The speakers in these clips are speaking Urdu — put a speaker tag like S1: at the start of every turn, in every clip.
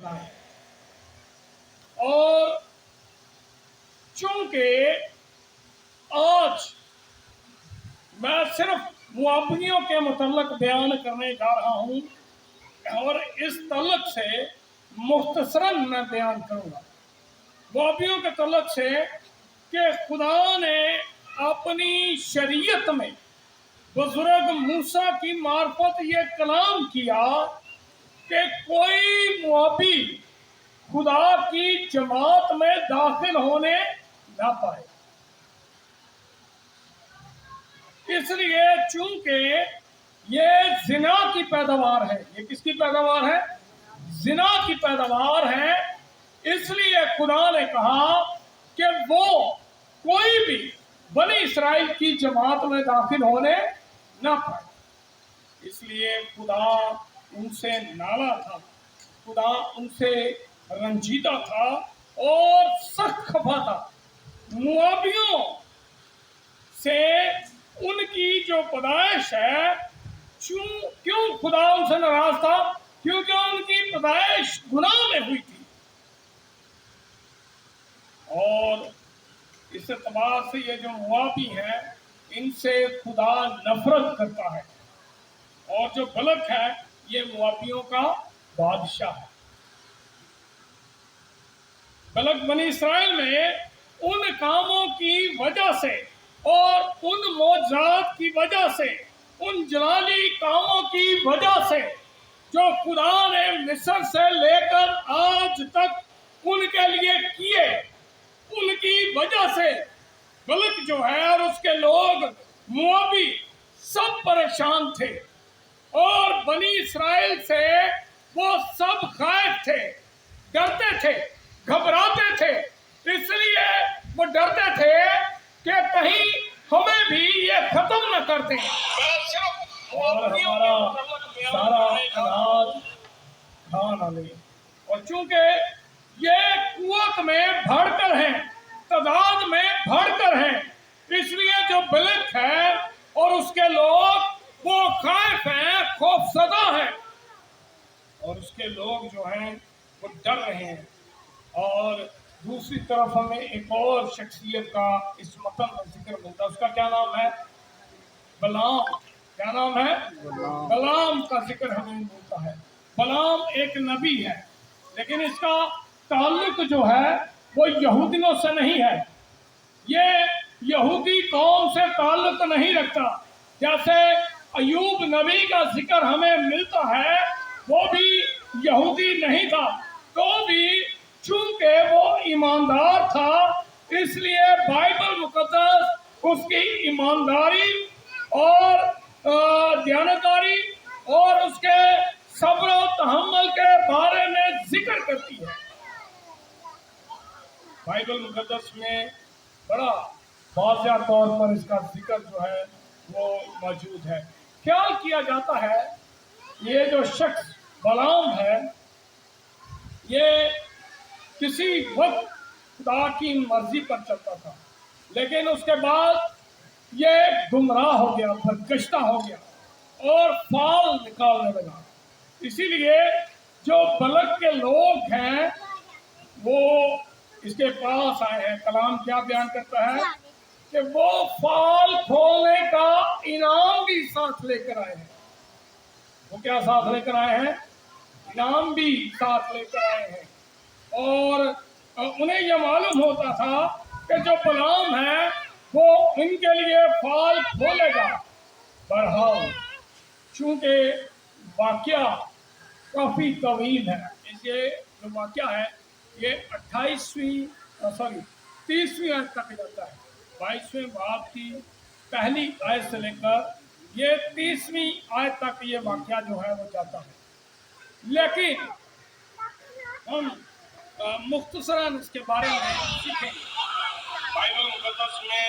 S1: بنائے. اور چونکہ آج میں صرف موابیوں کے متعلق بیان کرنے جا رہا ہوں اور اس تعلق سے مختصراً میں بیان کروں گا موابیوں کے تعلق سے کہ خدا نے اپنی شریعت میں بزرگ موسیٰ کی معرفت یہ کلام کیا کہ کوئی موابی خدا کی جماعت میں داخل ہونے نہ پائے. اس لیے چونکہ یہ زنا کی پیداوار ہے. یہ کس کی پیداوار ہے؟ زنا کی پیداوار ہے. اس لیے خدا نے کہا کہ وہ کوئی بھی بنی اسرائیل کی جماعت میں داخل ہونے نہ پائے. اس لیے خدا ان سے ناراض تھا، خدا ان سے رنجیدہ تھا اور سخت خفا تھا. موابیوں سے ان کی جو پیدائش ہے، کیوں خدا ان سے ناراض تھا؟ کیونکہ ان کی پیدائش گناہ میں ہوئی تھی. اور اس اعتبار سے یہ جو موابی ہیں ان سے خدا نفرت کرتا ہے. اور جو بلک ہے یہ موابیوں کا بادشاہ ہے. بلک بنی اسرائیل میں ان کاموں کی وجہ سے اور ان معجزات کی وجہ سے، ان جلالی کاموں کی وجہ سے جو خدا نے مصر سے لے کر آج تک ان کے لیے کیے، ان کی وجہ سے بلک جو ہے اور اس کے لوگ موابی سب پریشان تھے. اور بنی اسرائیل سے وہ سب خائف تھے، ڈرتے تھے، گھبراتے تھے. اس لیے وہ ڈرتے تھے کہ کہیں ہمیں بھی یہ ختم نہ کر دیں اور ہمارا سارا اناج کھا نہ لیں. اور چونکہ یہ قوت میں بڑھ کر ہیں، تعداد میں بڑھ کر ہیں، اس لیے جو بلک ہے اور اس کے لوگ وہ خائف ہیں، خوف زدہ ہیں، اور اس کے لوگ جو ہیں وہ ڈر رہے ہیں. اور دوسری طرف ہمیں ایک اور شخصیت کا اس متن میں ذکر ملتا ہے. اس کا کیا نام ہے؟ بلام. کیا نام ہے؟ بلام کا ذکر ہمیں ملتا ہے. بلام ایک نبی ہے، لیکن اس کا تعلق جو ہے وہ یہودیوں سے نہیں ہے. یہ یہودی قوم سے تعلق نہیں رکھتا. جیسے ایوب نبی کا ذکر ہمیں ملتا ہے، وہ بھی یہودی نہیں تھا، تو بھی چونکہ وہ ایماندار تھا اس لیے بائبل مقدس اس کی ایمانداری اور دیانتداری اور اس کے صبر و تحمل کے بارے میں ذکر کرتی ہے. بائبل مقدس میں بڑا واضح طور پر اس کا ذکر جو ہے وہ موجود ہے. خیال کیا جاتا ہے یہ جو شخص بلام ہے یہ کسی وقت خدا کی مرضی پر چلتا تھا، لیکن اس کے بعد یہ گمراہ ہو گیا، بھرگشتہ ہو گیا اور فال نکالنے لگا. اسی لیے جو بلک کے لوگ ہیں وہ اس کے پاس آئے ہیں. کلام کیا بیان کرتا ہے کہ وہ فال کھولنے کا انعام بھی ساتھ لے کر آئے ہیں. وہ کیا ساتھ لے کر آئے ہیں؟ انعام بھی ساتھ لے کر آئے ہیں. اور انہیں یہ معلوم ہوتا تھا کہ جو بلام ہے وہ ان کے لیے فال کھولے گا. بہرحال چونکہ واقعہ کافی طویل ہے، اس لیے جو واقعہ ہے یہ 30ویں آیت تک جاتا ہے. 22ویں باب کی پہلی آیت سے لے کر یہ 30ویں آیت تک یہ واقعہ جو ہے وہ جاتا ہے. لیکن ہم مختصراً اس کے بارے میں سیکھیں. بائبل مقدس میں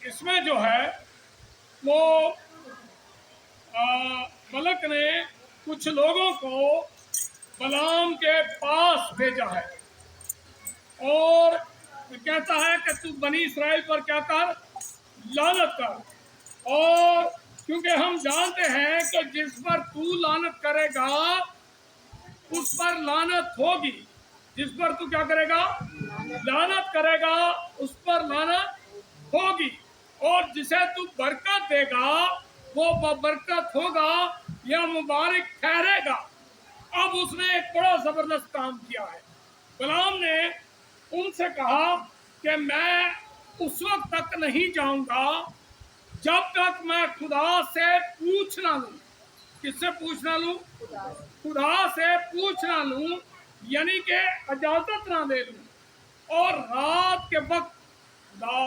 S1: اس میں جو ہے وہ ملک نے کچھ لوگوں کو بلام کے پاس بھیجا ہے اور کہتا ہے کہ تو بنی اسرائیل پر کیا کر؟ لعنت کر. اور کیونکہ ہم جانتے ہیں کہ جس پر تو لعنت کرے گا اس پر لعنت ہوگی، جس پر تو کیا کرے گا، لعنت کرے گا اس پر لعنت ہوگی، اور جسے تو برکت دے گا وہ برکت ہوگا یا مبارک ٹھہرے گا۔ اب اس نے ایک بڑا زبردست کام کیا ہے۔ بلعام نے ان سے کہا کہ میں اس وقت تک نہیں جاؤں گا جب تک میں خدا سے پوچھ نہ لوں۔ کس سے پوچھ نہ لوں؟ خدا سے پوچھ نہ لوں، یعنی کہ اجازت نہ دے لوں۔ اور رات کے وقت خدا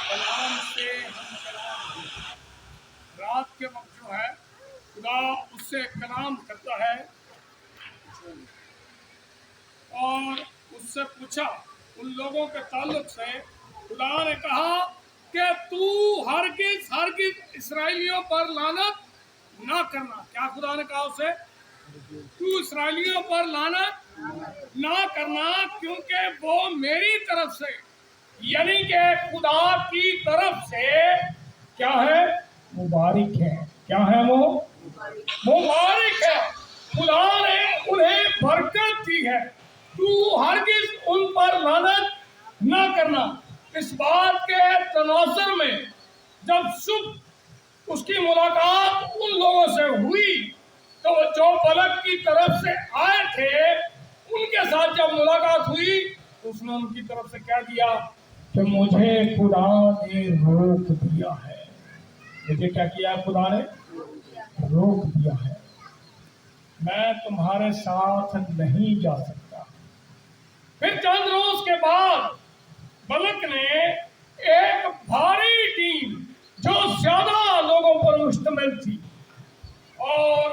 S1: بلعام سے ہم کلام ہوئے۔ رات کے وقت جو ہے خدا اس سے کلام کرتا ہے اور اس سے پوچھا ان لوگوں کے تعلق سے۔ خدا نے کہا کہ تو ہرگز اسرائیلیوں پر لعنت نہ کرنا۔ کیا خدا نے کہا اسے؟ تو اسرائیلیوں پر لعنت نہ کرنا، کیونکہ وہ میری طرف سے، یعنی کہ خدا کی طرف سے کیا ہے؟ مبارک ہے۔ کیا ہے وہ؟ مبارک ہے۔ خدا نے انہیں برکت دی ہے۔ تو ہرگز ان پر لعنت نہ کرنا۔ اس بات کے تناظر میں جب صبح اس کی ملاقات ان لوگوں سے ہوئی تو جو بلک کی طرف سے آئے تھے ان کے ساتھ جب ملاقات ہوئی تو اس نے ان کی طرف سے کیا دیا کہ مجھے خدا نے روک دیا ہے۔ مجھے کیا کیا؟ خدا نے روک دیا ہے، میں تمہارے ساتھ نہیں جا سکتا۔ پھر چند روز کے بعد بلک نے ایک بھاری ٹیم جو زیادہ لوگوں پر مشتمل تھی اور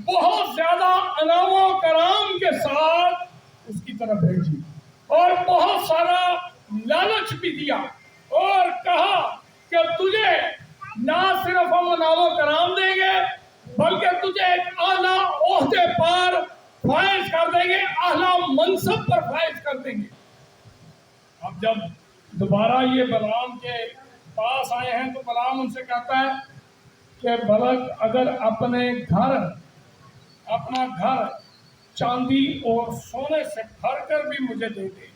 S1: بہت زیادہ انعام و کرام کے ساتھ اس کی طرف بھیجی اور بہت سارا لالچ بھی دیا اور کہا کہ تجھے نہ صرف ہم انعام و کرام دیں گے بلکہ تجھے ایک اعلیٰ عہدے پر فائز کر دیں گے، اعلیٰ منصب پر فائز کر دیں گے۔ اب جب دوبارہ یہ بلعام کے پاس آئے ہیں تو بلعام ان سے کہتا ہے کہ بلک اگر اپنا گھر چاندی اور سونے سے بھر کر بھی مجھے دے دے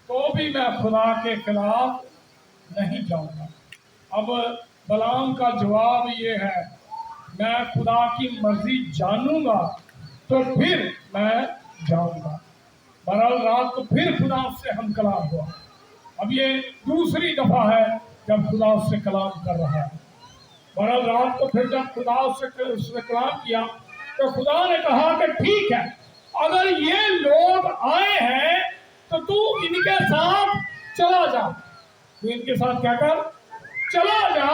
S1: تو بھی میں خدا کے خلاف نہیں جاؤں گا۔ اب بلعام کا جواب یہ ہے، میں خدا کی مرضی جانوں گا تو پھر میں جاؤں گا۔ بہرحال رات کو پھر خدا اس سے ہم کلام ہوا۔ اب یہ دوسری دفعہ ہے جب خدا اس سے کلام کر رہا ہے۔ بہرحال رات کو پھر جب خدا اس سے کلام کیا تو خدا نے کہا کہ ٹھیک ہے، اگر یہ لوگ آئے ہیں تو تو ان کے ساتھ چلا جا۔ تو ان کے ساتھ کیا کر؟ چلا جا،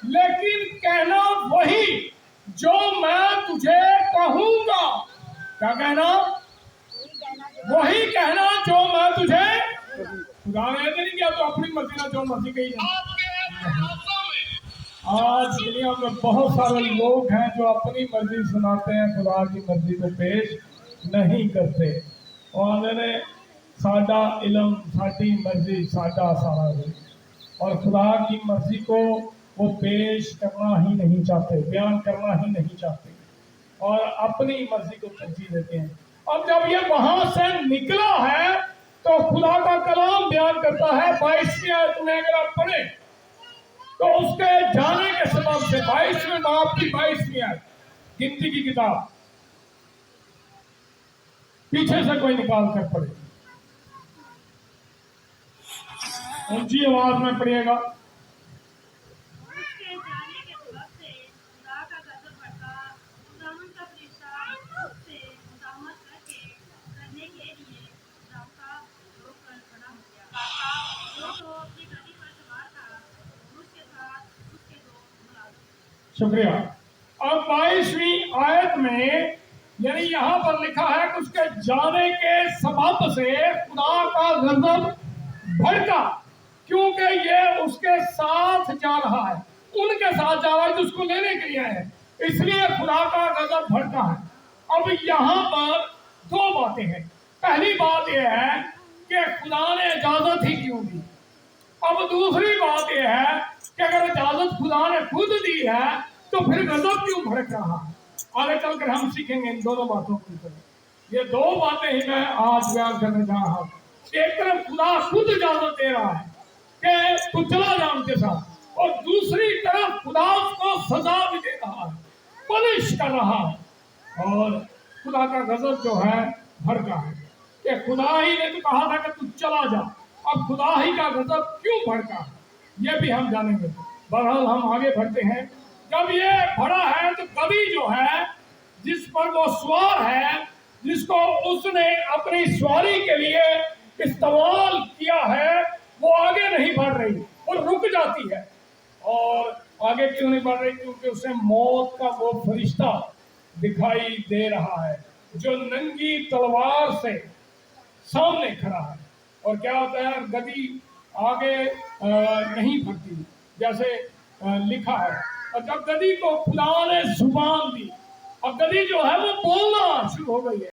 S1: لیکن کہنا وہی جو میں تجھے کہوں گا۔ کیا کہنا؟ وہی کہنا جو میں تجھے۔ خدا نے نہیں کیا تو اپنی مرضی نہ جو مرضی کہی جائے۔ آج دنیا میں بہت سارے لوگ ہیں جو اپنی مرضی سناتے ہیں، خدا کی مرضی کو پیش نہیں کرتے۔ اور نے سادہ علم، ساڈی مرضی، سادہ سارا علم، اور خدا کی مرضی کو وہ پیش کرنا ہی نہیں چاہتے، بیان کرنا ہی نہیں چاہتے اور اپنی مرضی کو ترجیح دیتے ہیں۔ اب جب یہ وہاں سے نکلا ہے تو خدا کا کلام بیان کرتا ہے 22ویں آیت میں اگر آپ پڑھیں تو اس کے جانے کے سبب سے 22ویں باب کی 22ویں آیت، گنتی کی کتاب، پیچھے سے کوئی نکال کر پڑھے، اونچی آواز میں پڑھیے گا۔ شکریہ۔ اب 22ویں آیت میں یعنی یہاں پر لکھا ہے کہ اس کے جانے کے سبب سے خدا کا غضب بھڑکا، کیونکہ یہ اس کے ساتھ جا رہا ہے، ان کے ساتھ جا رہا ہے جو اس کو لینے کے لیے ہے، اس لیے خدا کا غضب بھڑکا ہے۔ اب یہاں پر دو باتیں ہیں۔ پہلی بات یہ ہے کہ خدا نے اجازت ہی کیوں دی۔ اب دوسری بات یہ ہے کہ اگر اجازت خدا نے خود دی ہے تو پھر غضب کیوں بھڑک رہا ہے؟ آگے چل کر ہم سیکھیں گے ان دونوں باتوں کو. یہ دو باتیں ہی میں آج بیان کرنے جا رہا ہوں. ایک طرف خدا خود اجازت دے رہا ہے کہ تو چلا جا ان کے ساتھ، اور دوسری طرف خدا اس کو سزا بھی دے رہا ہے، پنش کر رہا ہے. اور خدا کا غضب جو ہے بھڑکا ہے کہ خدا ہی نے تو کہا تھا کہ تو چلا جا، اب خدا ہی کا غضب کیوں بھڑکا ہے یہ بھی ہم جانیں گے. بہرحال ہم آگے بڑھتے ہیں. جب یہ بڑا ہے تو گدھی جو ہے جس پر وہ سوار ہے، جس کو اس نے اپنی سواری کے لیے استعمال کیا ہے، وہ آگے نہیں بڑھ رہی، وہ رک جاتی ہے. اور آگے کیوں نہیں بڑھ رہی؟ کیونکہ اسے موت کا وہ فرشتہ دکھائی دے رہا ہے جو ننگی تلوار سے سامنے کھڑا ہے. اور کیا ہوتا ہے؟ گدھی آگے نہیں بڑھتی جیسے لکھا ہے. اور جب گدھی کو خدا نے زبان دی، اب گدھی جو ہے وہ بولنا شروع ہو گئی ہے.